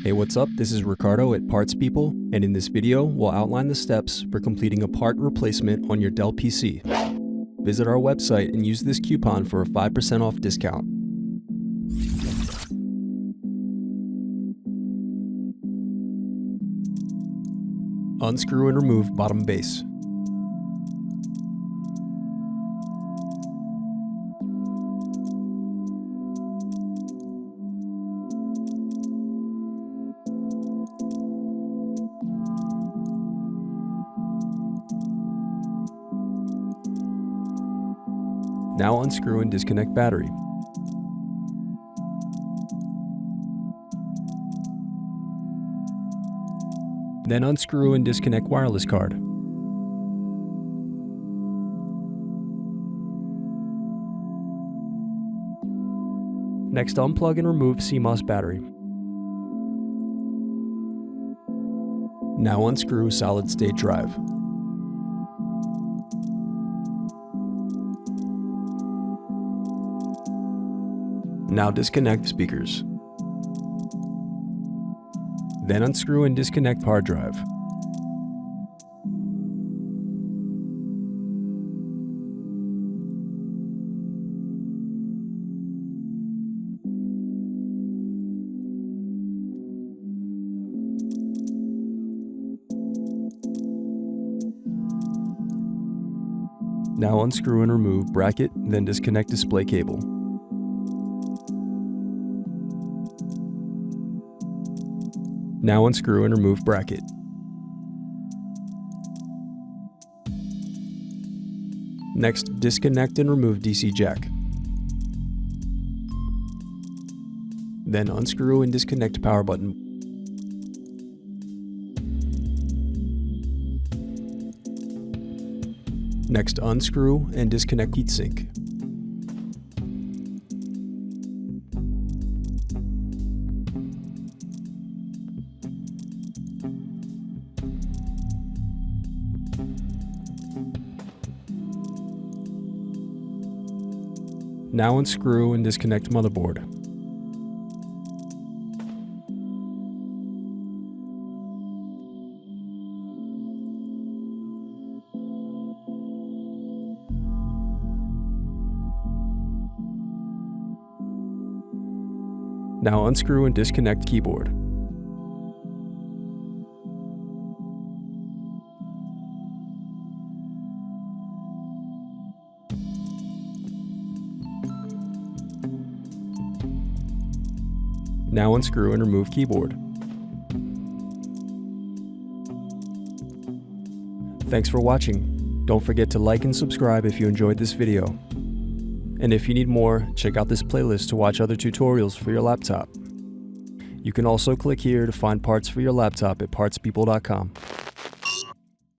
Hey, what's up? This is Ricardo at Parts People, and in this video, we'll outline the steps for completing a part replacement on your Dell PC. Visit our website and use this coupon for a 5% off discount. Unscrew and remove bottom base. Now unscrew and disconnect battery. Then unscrew and disconnect wireless card. Next, unplug and remove CMOS battery. Now unscrew solid-state drive. Now disconnect speakers. Then unscrew and disconnect hard drive. Now unscrew and remove bracket, then disconnect display cable. Now unscrew and remove bracket. Next, disconnect and remove DC jack. Then unscrew and disconnect power button. Next, unscrew and disconnect heatsink. Now unscrew and disconnect motherboard. Now unscrew and disconnect keyboard. Now unscrew and remove keyboard. Thanks for watching. Don't forget to like and subscribe if you enjoyed this video. And if you need more, check out this playlist to watch other tutorials for your laptop. You can also click here to find parts for your laptop at partspeople.com.